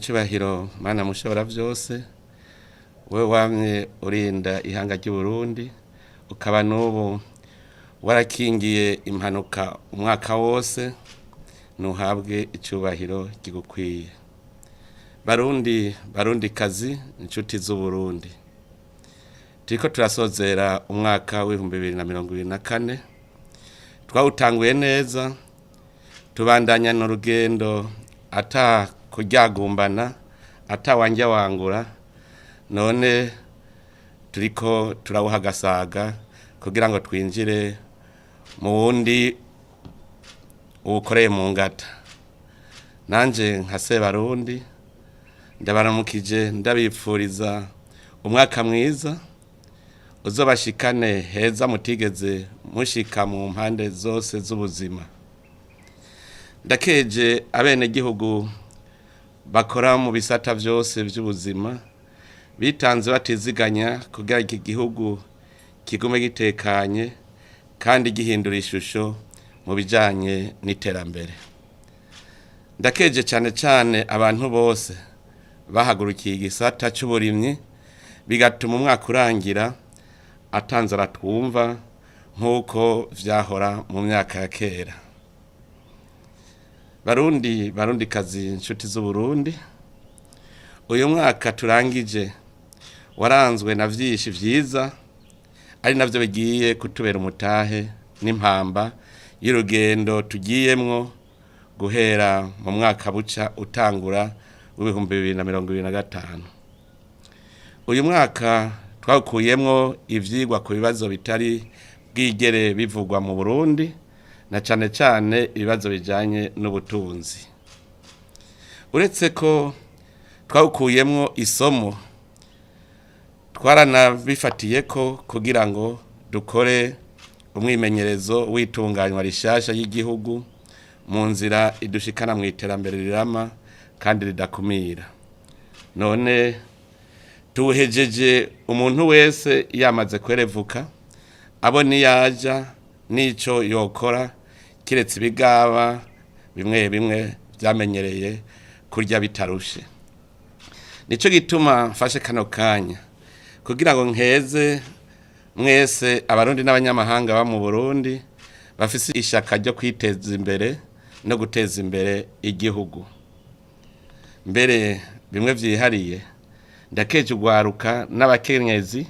icubahiro mana mushobora vyose we wamye urinda ihanga ry'u Burundi ukaba n'ubu warakingiye impanuka umwaka wose nuhabwe icubahiro gigukwiye. Barundi kazi inshuti z'u Burundi, turiko turasozera umwaka w'2024 twawutanguye neza, tubandanya n'urugendo ata kuryagumbana ata wanja wangura, none turiko turawuha gasaga kugira ngo twinjire mu wundi uwukoreye mu ngata. Nanje nka Sebarundi ndabaramukije ndabipfuriza umwaka mwiza uzobashikane heza mutigeze mushika mu mpande zose z'ubuzima. Ndakeje abene gihugu bakora mu bisata vyose vy'ubuzima bitanze batiziganya kugira iki gihugu kigume gitekanye kandi gihindura ishusho mu bijanye n'iterambere. Ndakeje cyane abantu bose bahagurukiye igisata cy'uburimyi bigatuma umwaka urangira atanze aratwumva nk'uko vyahora mu myaka ya kera. Barundi kazi inshuti z'u Burundi, uyu mwaka turangije waranzwe na vyinshi vyiza ari navyo bigiye kutubera umutahe n'impamba y'urugendo tugiyemwo guhera mu mwaka buca utangura w'2025. Uyu mwaka twakuyemwo ivyigwa ku bibazo bitari bwigere bivugwa mu Burundi, na cane ibibazo bijanye n'ubutunzi. Uretse ko twakuyemwo isomo, twaranabifatiye ko kugira ngo dukore umwimenyerezo witunganywa rishasha y'igihugu mu nzira idushikana mu iterambere rirama kandi ridakumira. None tuhejeje umuntu wese yamaze kwerevuka abona yaja nico yokora kiretse ibigaba bimwe byamenyereye kurya bitarushe. Nico gituma mfashe kano kanya kugira ngo nkeze mwese abarundi n'abanyamahanga ba mu Burundi bafise ishaka ryo kwiteza imbere no guteza imbere igihugu. Mbere bimwe vyihariye ndakeje ugwaruka n'abakenyezi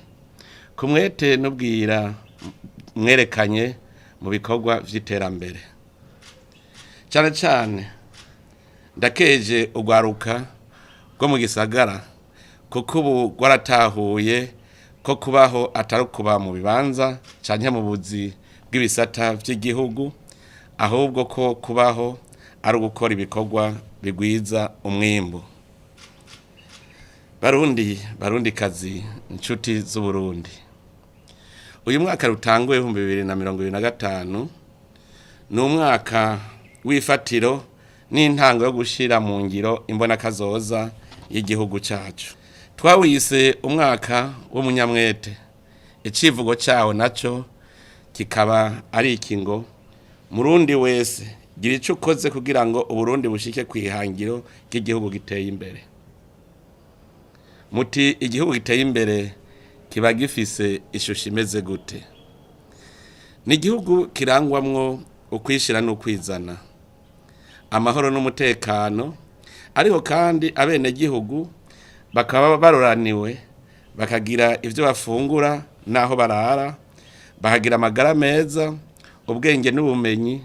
kumwete n'ubwira mwerekanye mu bikorwa vy'iterambere. Cyane ndakeje ugwaruka rwo mu gisagara kuko ubu gwaratahuye ko kubaho atari kuba mu bibanza canke mu buzi bw'ibisata vy'igihugu, ahubwo ko kubaho ari ugukora ibikorwa bigwiza umwimbu. Barundi kazi inshuti z'u Burundi, uyu mwaka rutanguye 2025 ni umwaka w'ifatiro n'intango yo gushira mu ngiro imbona kazoza y'igihugu cacu. Twawise umwaka w'umunyamwete, icivugo cawo naco kikaba ari ikingo Murundi wese gira ico ukoze kugira ngo Uburundi bushike kwihangiro ry'igihugu giteye imbere. Muti igihugu giteye imbere kiba gifise ishusho imeze gute? Ni igihugu kirangwamwo ukwishira n'ukwizana, amahoro n'umutekano, ariho kandi abene gihugu bakaba baroraniwe, bakagira ivyo bafungura naho barara, bahagira amagara meza, ubwenge n'ubumenyi,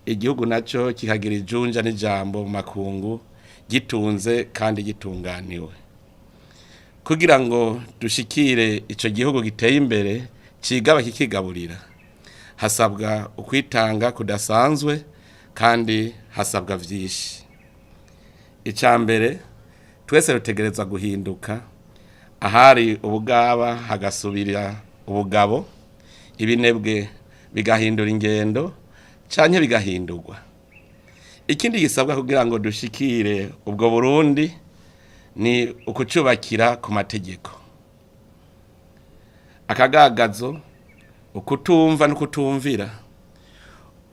igihugu naco kikagira ijunja n'ijambo mu makungu gitunze kandi gitunganiwe. Kugira ngo dushikire ico gihugu giteye imbere cigaba kikigaburira, hasabwa ukwitanga kudasanzwe kandi hasabwa vyinshi. Icambere twese rutegereza guhinduka, ahari ubugaba hagasubira ubugabo, ibinebwe bigahindura ingendo canke bigahindurwa. Ikindi gisabwa kugira ngo dushikire ubwo Burundi ni ukucubakira ku mategeko. Akagagazo, ukutumva n'ukutumvira,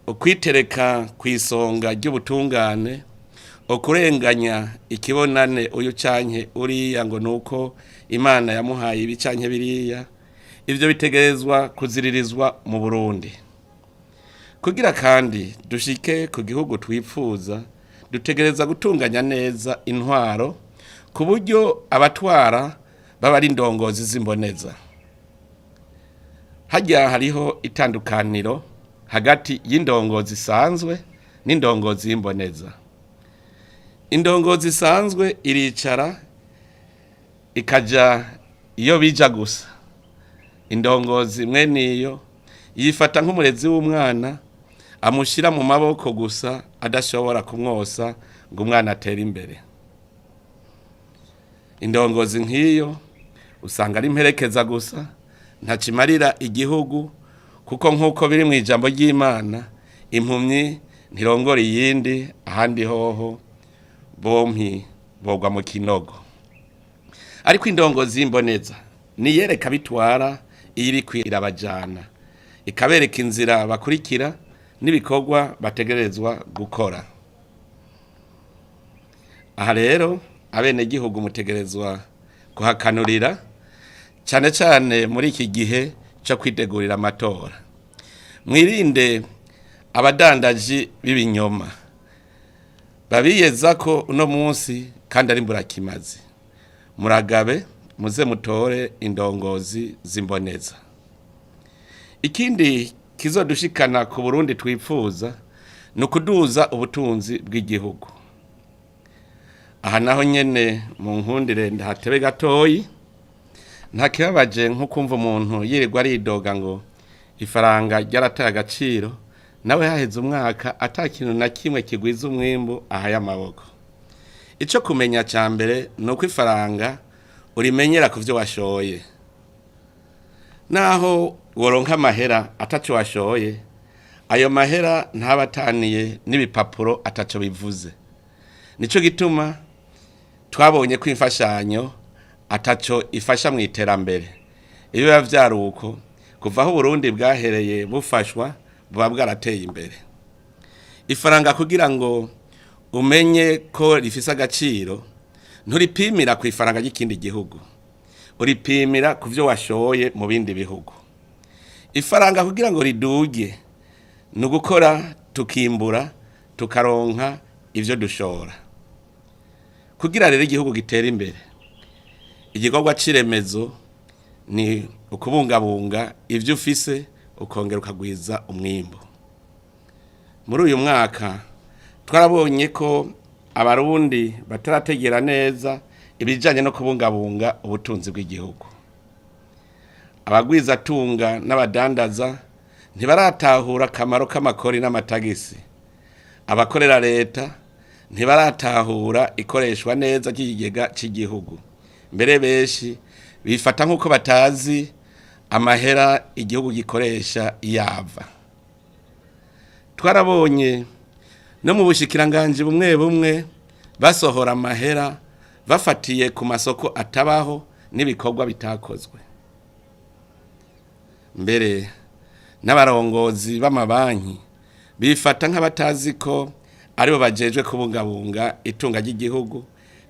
ukwitereka kw'isonga ry'ubutungane, okurenganya ikibonane uyu canke uriya ngo nuko Imana yamuhaye ibi canke biriya, ivyo bitegerezwa kuziririzwa mu Burundi. Kugira kandi dushike ku gihugu twipfuza, dutegereza gutunganya neza intwaro ku buryo abatwara baba ari indongozi z'imboneza. Hajya hariho itandukaniro hagati y'indongozi isanzwe n'indongozi y'imboneza. Indongozi isanzwe iricara ikaja iyo bija gusa. Indongozi mwene iyo yifata nk'umurezi w'umwana, amushira mu maboko gusa adashobora kumwosa ngo umwana atere imbere. Indongozi nk'iyo usanga ari imperekeza gusa, ntakimarira igihugu, kuko nk'uko biri mu ijambo ry'Imana, impumyi ntirongora iyindi, ahandi hoho bompi bogwa mu kinogo. Ariko indongozi y'imboneza niyereka bitwara iri kwirabajana, ikabereka inzira bakurikira n'ibikorwa bategerezwa gukora. Aha rero abenegihugu mutegerezwa kuhakanurira, cyane cyane muri iki gihe cyo kwitegurira amatora. Mwirinde abadandaji b'ibinyoma babiyeza ko uno munsi kandi ari mburakimazi. Muragabe muze mutore indongozi zimboneza. Ikindi kizodushikana ku Burundi twipfuza nukuduza ubutunzi bw'igihugu. Aha naho nyene mu nkundire ndahatebe gatoyi, nta kibabaje nko kumva umuntu yirirwa aridoga ngo ifaranga ryarataye agaciro, nawe haheze umwaka atakintu na kimwe kigwiza umwimbu ahaya amaboko. Ico kumenya ca mbere nuko ifaranga urimenyera ku vyo washoye. Naho woronka amahera ataco washoye, ayo mahera ntabataniye n'ibipapuro ataco bivuze. Nico gituma twabonye ko imfashanyo ataco ifasha mu iterambere. Iyo yavyaruko kuva aho Burundi bwahereye bufashwa buba bwarateye imbere. Ifaranga kugira ngo umenye ko rifise agaciro, nturipimira ku ifaranga ry'ikindi gihugu, uripimira ku vyo washoye mu bindi bihugu. Ifaranga kugira ngo riduge nugukora tukimbura tukaronka ivyo dushora. Kugira rero igihugu gitera imbere, igikorwa ciremezo ni ukubungabunga ivyo ufise ukongera ukagwiza umwimbo. Muri uyu mwaka twarabonye ko abarundi batarategera neza ibijanye no kubungabunga ubutunzi bw'igihugu. Abagwiza tunga n'abadandaza ntibaratahura akamaro k'amakori n'amatagisi. Abakorera leta ntibaratahura ikoreshwa neza ry'ikigega cy'igihugu. Mbere benshi bifata nk'uko batazi amahera igihugu gikoresha yava. Twarabonye no mu bushikiranganje bumwe bumwe basohora amahera bafatiye ku masoko atabaho n'ibikorwa bitakozwe. Mbere n'abarongozi b'amabanki bifata nk'abatazi ko aribo bajejwe kubungabunga itunga ry'igihugu,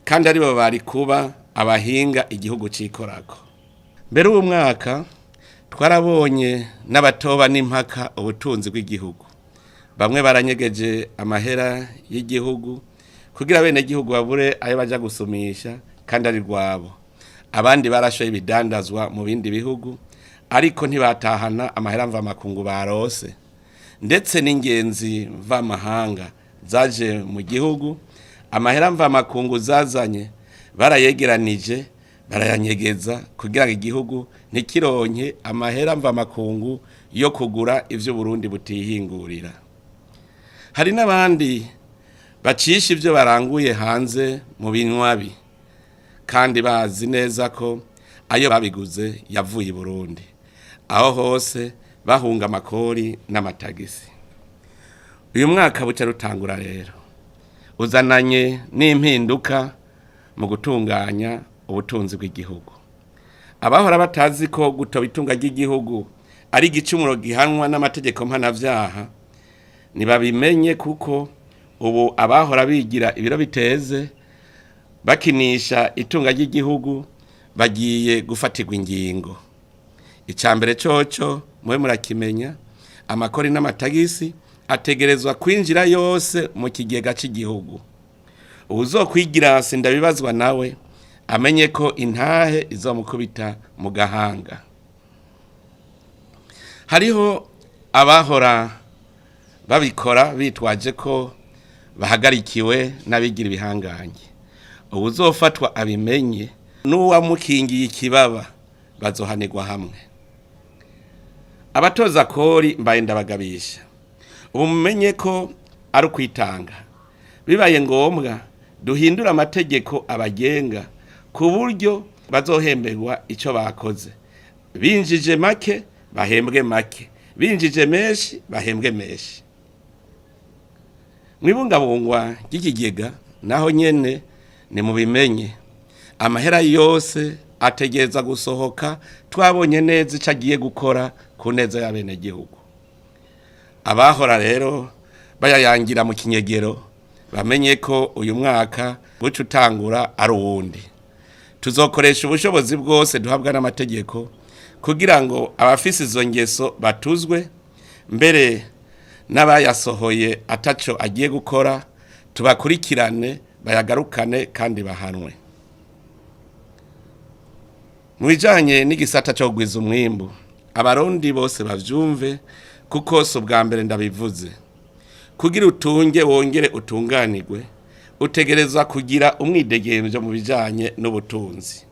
kandi aribo bari kuba abahinga igihugu cikorako. Mbere uwo mwaka twarabonye n'abatoba n'impaka ubutunzi bw'igihugu. Bamwe baranyegeje amahera y'igihugu kugira bene gihugu babure ayo baja gusumisha kandi ari rwabo. Abandi barashoye ibidandazwa mu bindi bihugu ariko ntibatahana amahera mva makungu barose. Ndetse n'ingenzi mva mahanga zaje mu gihugu, amahera mva makungu zazanye barayegeranije barayanyegeza kugira igihugu ntikironke amahera mva makungu yo kugura ivyo Burundi butihingurira. Hari n'abandi bacisha ivyo baranguye hanze mu binywabi kandi bazi neza ko ayo babiguze yavuye Burundi. Aho hose bahunga amakori n'amatagisi. Uyu mwaka buca rutangura rero uzananye n'impinduka mu gutunganya ubutunzi bw'igihugu. Abahora batazi ko gutoba itunga ry'igihugu ari igicumuro gihanwa n'amategeko mpanavyaha nibabimenye, kuko ubu abahora bigira ibiro biteze bakinisha itunga ry'igihugu bagiye gufatirwa ingingo. Icambere coco mwe murakimenya, amakori n'amatagisi ategerezwa kwinjira yose mu kigega cy'igihugu. Uzokwigira sindabibazwa nawe amenye ko intahe izomukubita mu gahanga. Hariho abahora babikora bitwaje ko bahagarikiwe n'abigira ibihanganye. Uzofatwa abimenye n'uwamukingiye ikibaba bazohanirwa hamwe. Abatoza kori mbaye ndabagabisha, ubu mumenye ko ari kwitanga. Bibaye ngombwa duhindura amategeko abagenga ku buryo bazohemberwa icyo bakoze. Binjije make bahembwe make, binjije menshi bahembwe menshi. Mwibungabungwa ry'ikigega naho nyene ni mubimenye, amahera yose ategereza gusohoka twabonye neza icyo agiye gukora ku neza y'abenegihugu. Abahora rero bayayangira mu kinyegero bamenye ko uyu mwaka buca utangura ari uwundi. Tuzokoresha ubushobozi bwose duhabwa n'amategeko kugira ngo abafise izo ngeso batuzwe, mbere n'abayasohoye ataco agiye gukora tubakurikirane bayagarukane kandi bahanwe. Mu bijanye n'igisata cyo kugwiza umwimbu, abarundi bose bavyumve kuko so bwa mbere ndabivuze. Kugira utunge wongere utunganirwe, utegerezwa kugira umwidegemvyo mu bijanye n'ubutunzi.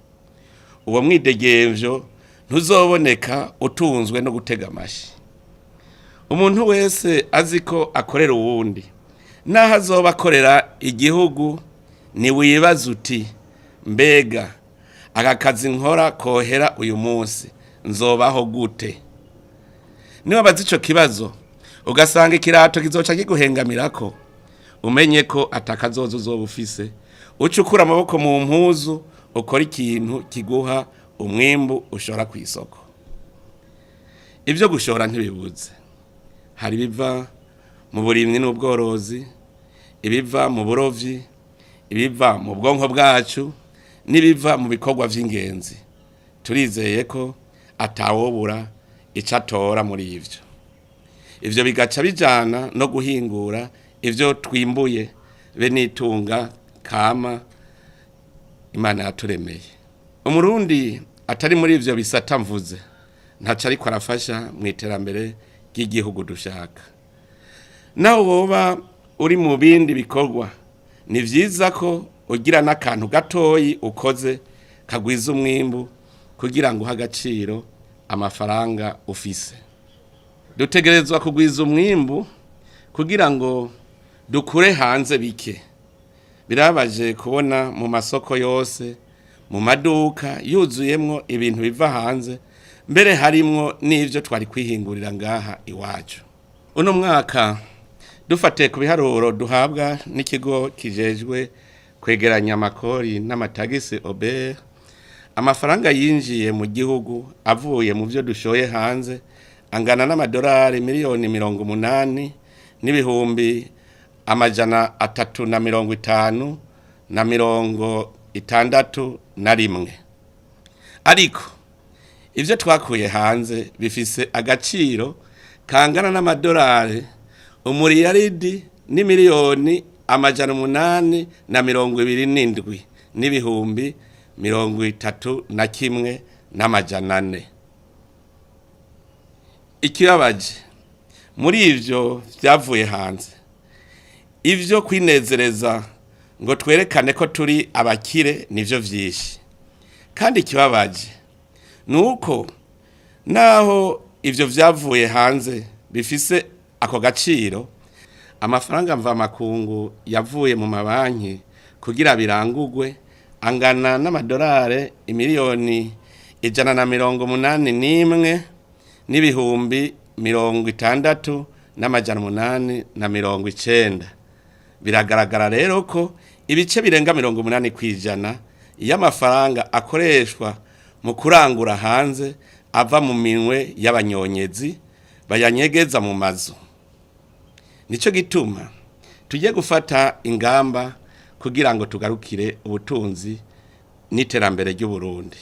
Uwo mwidegemvyo ntuzoboneka utunzwe no gutega amashi. Umuntu wese aziko akorera uwundi, naho azoba akorera igihugu, ni wibaza uti mbega aka kazi nkora kohera uyu munsi nzobaho gute? Niba bazi ico kibazo ugasanga ikirato kizoca kiguhengamirako, umenye ko atakazozo uzobufise, ucukura amaboko mu mpuzu ukora ikintu kiguha umwimbu ushora ku isoko. Ivyo gushora ntibibuze, hari biva mu burimyi n'ubworozi, ibiva mu burovyi, ibiva mu bwonko bwacu, nibiva mu bikorwa vy'ingenzi. Turizeye ko atawobura icatora muri ivyo. Ivyo bigaca bijana no guhingura ivyo twimbuye be nitunga kama Imana yaturemeye. Umurundi atari muri ivyo bisata mvuze ntaca ariko arafasha mu iterambere ry'igihugu dushaka. Naho woba uri mu bindi bikorwa, ni vyiza ko ugira n'akantu gatoyi ukoze kagwiza umwimbu kugira ngo hagaciro amafaranga ufise. Dutegerezwa kugwiza umwimbu kugira ngo dukure hanze bike. Birabaje kubona mu masoko yose, mu maduka yuzuyemwo ibintu biva hanze, mbere harimwo n'ivyo twari kwihingurira ngaha iwacu. Uno mwaka dufate ku biharuro duhabwa n'ikigo kijejwe kwegeranya amakori n'amatagisi OBR, amafaranga yinjiye mu gihugu avuye mu byo dushoye hanze angana n'amadolari miliyoni 80 n'ibihumbi 350 na 61. Ariko ivyo twakuye hanze bifise agaciro kangana n'amadolari umuriyaridi ni miliyoni 827 n'ibihumbi 31 n'amajana. Ikibabaje muri ivyo vyavuye hanze, ivyo kwinezereza ngo twerekane ko turi abakire nivyo vyinshi. Kandi ikibabaje nuko naho ivyo vyavuye hanze bifise ako gaciro, amafaranga mva makungu yavuye mu mabanki kugira birangugwe angana n'amadolari imiliyoni 181 n'ibihumbi 60 n'amajana. Biragaragara rero ko ibice birenga 80% y'amafaranga akoreshwa mu kurangura hanze ava mu minwe y'abanyonyezi bayanyegeza mu mazu. Nico gituma tugiye gufata ingamba kugira ngo tugarukire ubutunzi n'iterambere ry'u Burundi.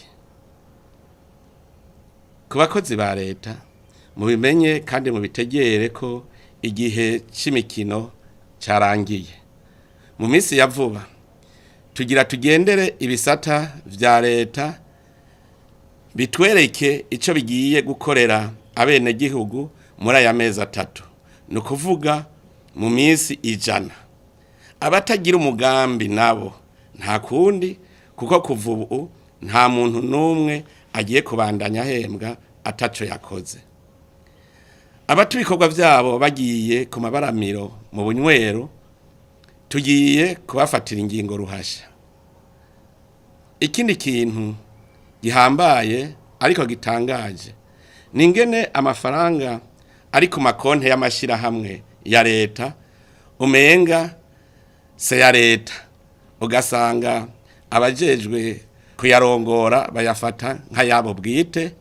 Ku bakozi ba leta mubimenye kandi mubitegere ko igihe c'imikino cyarangiye. Mu minsi ya vuba tugira tugendere ibisata vya leta bitwereke ico bigiye gukorera abene gihugu muri aya mezi 3. Nukuvuga mu minsi 100. Abatagira umugambi nabo nta kundi, kuko kuva ubu nta muntu numwe agiye kubandanya hembwa ataco yakoze. Abatubikorwa vyabo bagiye ku mabaramiro mu bunywero, tugiye kubafatira ingingo ruhasha. Ikindi kintu gihambaye ariko gitangaje ningene amafaranga ari ku makonte y'amashirahamwe ya leta umenga se ya leta, ugasanga abajejwe kuyarongora bayafata nka yabo bwite,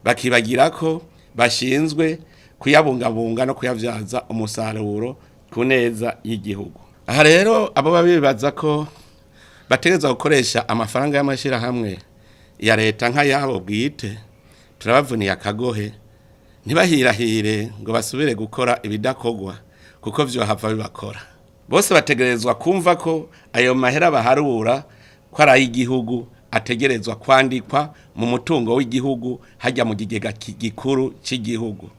bakibagira ko bashinzwe kuyabungabunga no kuyavyaza umusaruro ku neza y'igihugu. Aha rero abo babibaza ko bategeza gukoresha amafaranga y'amashirahamwe ya leta nka yabo bwite, turabavuniye akagohe, ntibahirahire ngo basubire gukora ibidakogwa, kuko vyo hava bibakora. Bose bategerezwa kumva ko ayo mahera baharura ko ari igihugu, ategerezwa kwandikwa mu mutungo w'igihugu hajya mu gigega gikuru cy'igihugu.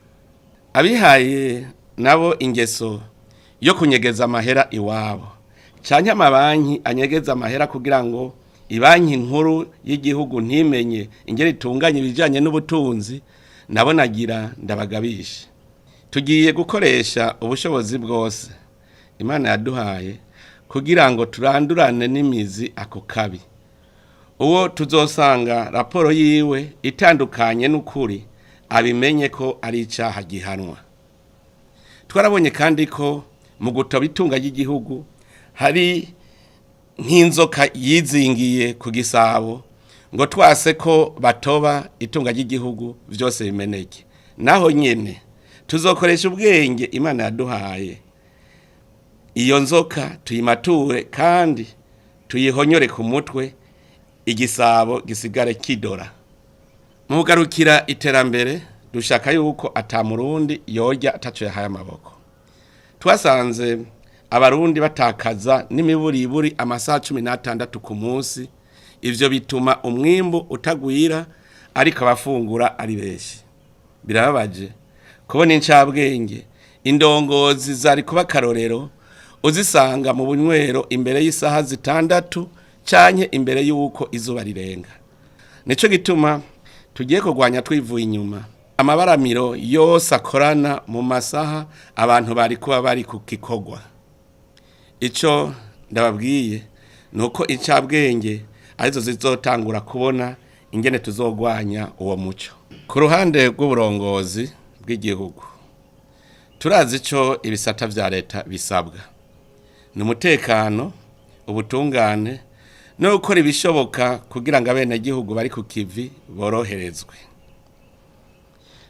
Abihaye nabo ingeso yo kunyegeza amahera iwabo, canke amabanki anyegeza amahera kugira ngo ibanki nkuru y'igihugu ntimenye ingeri itunganye ibijanye n'ubutunzi, nabo nagira ndabagabisha. Tugiye gukoresha ubushobozi bwose Imana yaduhaye kugira ngo turandurane n'imizi ako kabi. Uwo tuzosanga raporo yiwe itandukanye n'ukuri, abimenye ko ari icaha gihanwa. Twarabonye kandi ko mu gutoba itunga ry'igihugu hari nk'inzoka yizingiye ku gisabo, ngo twase ko batoba itunga ry'igihugu vyose bimeneke. Naho nyene tuzokoresha ubwenge Imana yaduhaye, iyo nzoka tuyimature kandi tuyihonyore ku mutwe, igisabo gisigare kidora. Mugarukira iterambere dushaka yuko atamurundi yorya ataco yahaye amaboko. Twasanze abarundi batakaza n'imiburiburi amasaha 16 ku munsi, ivyo bituma umwimbu utagwira ariko abafungura ari benshi. Birababaje kubona incabwenge indongozi zari kuba karorero uzisanga mu bunywero imbere y'isaha 6 canke imbere yuko izuba rirenga. Nico gituma tugiye kugwanya twivuye inyuma amabaramiro yose akorana mu masaha abantu bari kuba bari ku kikogwa. Ico ndababwiye nuko incabwenge arizo zizotangura kubona ingene tuzogwanya uwo muco. Ku ruhande rw'uburongozi bw'igihugu turazi ico ibisata vya leta bisabwa: n'umutekano, ubutungane no gukora ibishoboka kugira ngo abene gihugu bari ku kivi boroherezwe.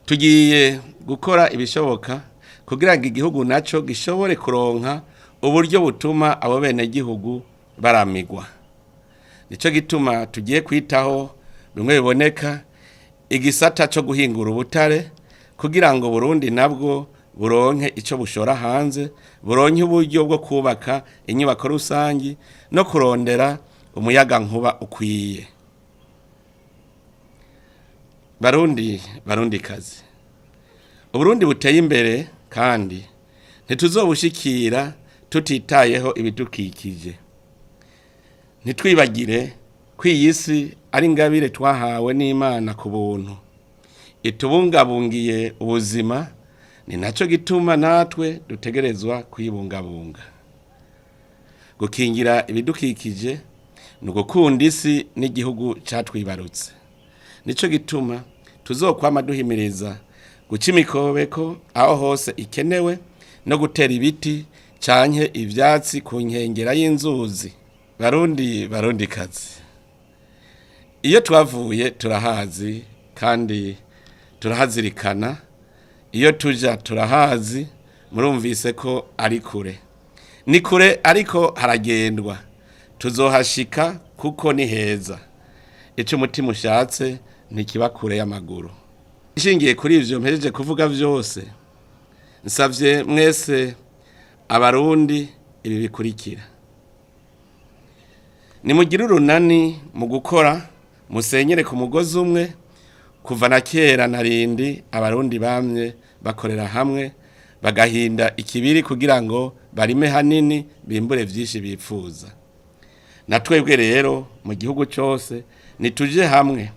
Tugiye gukora ibishoboka kugira ngo igihugu naco gishobore kuronka uburyo butuma abo bene gihugu baramigwa. Nico gituma tugiye kwitaho bimwe biboneka igisata cyo guhingura ubutare kugira ngo Burundi nabwo buronke ico bushora hanze, buronke uburyo bwo kubaka inyubako rusangi no kurondera umuyaga nkuba ukwiye. Barundi kazi, Uburundi buteye imbere kandi ntituzobushikira tutitayeho ibidukikije. Nitwibagire kwiyisi ari ngabire twahawe n'Imana ku buntu, itubungabungiye ubuzima, ni naco gituma natwe dutegerezwa kwibungabunga. Gukingira ibidukikije no gukunda isi n'igihugu catwibarutse. Nico gituma tuzokwama duhimiriza guca imikobeko aho hose ikenewe no gutera ibiti canke ivyatsi ku nkengera y'inzuzi. Barundi kazi, iyo twavuye turahazi kandi turahazirikana, iyo tuja turahazi, murumvise ko ari kure. ni kure ariko haragendwa, tuzohashika kuko ni heza. Ico umutima ushatse ntikiba kure y'amaguru. Ishingiye kuri ivyo mpejeje kuvuga vyose, nsavye mwese abarundi ibi bikurikira: nimugire urunani mu gukora, musenyere ku mugozi umwe. Kuva na kera narindi abarundi bamye bakorera hamwe, bagahinda ikibiri kugira ngo barime hanini bimbure vyinshi bipfuza. Natwebwe rero mu gihugu cyose nituje hamwe,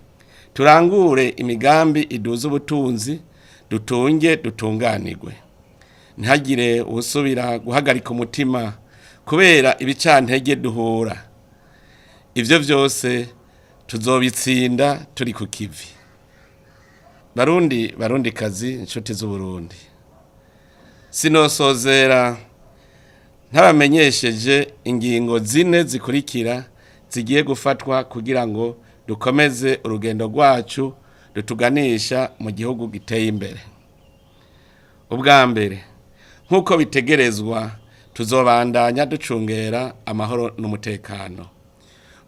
turangure imigambi iduza ubutunzi, dutunge dutunganirwe. Ntihagire usubira guhagarika umutima kubera ibicantege duhura. Ivyo vyose tuzobitsinda turi ku kivi. Barundi kazi, inshuti z'Uburundi, sinosozera ntabamenyesheje ingingo zine zikurikira zigiye gufatwa kugira ngo dukomeze urugendo rwacu rutuganisha mu gihugu giteye imbere. Ubwa mbere, nk'uko bitegerezwa, tuzobandanya ducungera amahoro n'umutekano.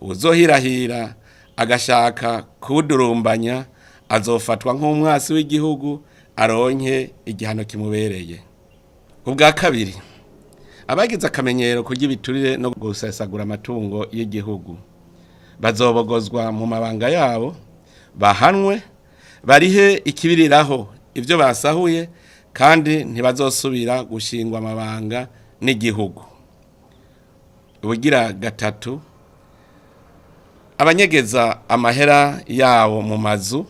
Uzohirahira agashaka kudurumbanya azofatwa nk'umwasi w'igihugu, aronke igihano kimubereye. Ubwa kabiri, abagize akamenyero kurya ibiturire no gusesagura amatungo y'igihugu bazobogozwa mu mabanga yabo, bahanwe, barihe ikibiriraho ivyo basahuye, kandi ntibazosubira gushingwa amabanga n'igihugu. Ubugira gatatu, abanyegeza amahera yabo mu mazu,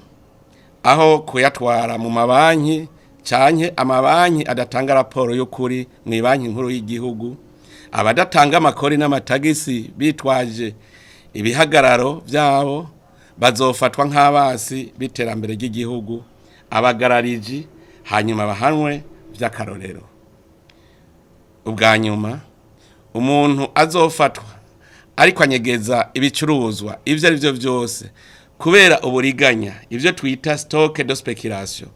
aho kuyatwara mu mabanki canke amabanki adatanga raporo y'ukuri mu banki nkuru y'igihugu, abadatanga amakori n'amatagisi bitwaje ibihagararo vyabo bazofatwa nk'abasi biterambere ry'igihugu, abagarariji, hanyuma bahanwe vy'akarorero. Ubwa nyuma, umuntu azofatwa ariko anyegeza ibicuruzwa ivyo ari vyo vyose kubera uburiganya, ivyo twita stock de speculation,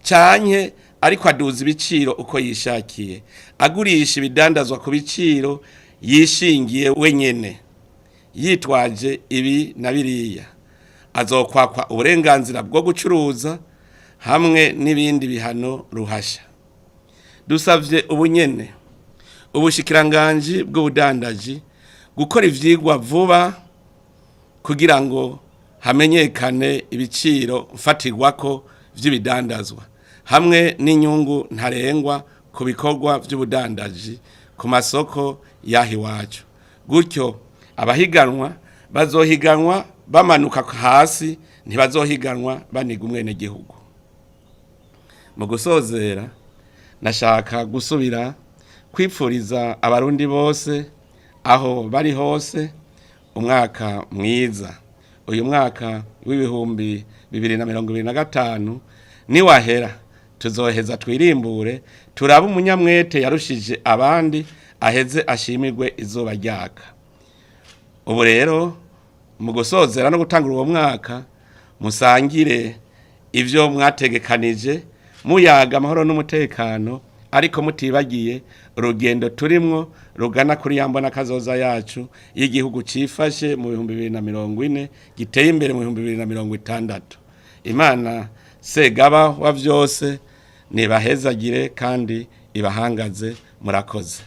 canke ariko aduza ibiciro uko yishakiye, agurisha ibidandazwa ku biciro yishingiye wenyene, yitwaje ibi na biriya, azokwakwa uburenganzira bwo gucuruza hamwe n'ibindi bihano ruhasha. Dusavye ubunyene ubushikiranganji bw'ubudandaji gukora ivyigwa vuba kugira ngo hamenyekane ibiciro mfatirwako vy'ibidandazwa hamwe n'inyungu ntarengwa ku bikorwa vy'ubudandaji ku masoko yahi wacu. Gutyo abahiganwa bazohiganwa bamanuka hasi, ntibazohiganwa baniga umwene gihugu. Mu gusozera, nashaka gusubira kwipfuriza abarundi bose aho bari hose umwaka mwiza. Uyu mwaka w'ibihumbi 2025 niwahera, tuzoheza twirimbure, turaba umunyamwete yarushije abandi, aheze ashimirwe izuba ryaka. Ubu rero mu gusozera no gutangura uwo mwaka, musangire ivyo mwategekanije, muyaga amahoro n'umutekano, ariko mutibagiye urugendo turimwo rugana kuri yambona kazoza yacu y'igihugu cifashe mu 2040 giteye imbere mu 2060. Imana Segaba wa vyose nibahezagire kandi ibahangaze. Murakoze.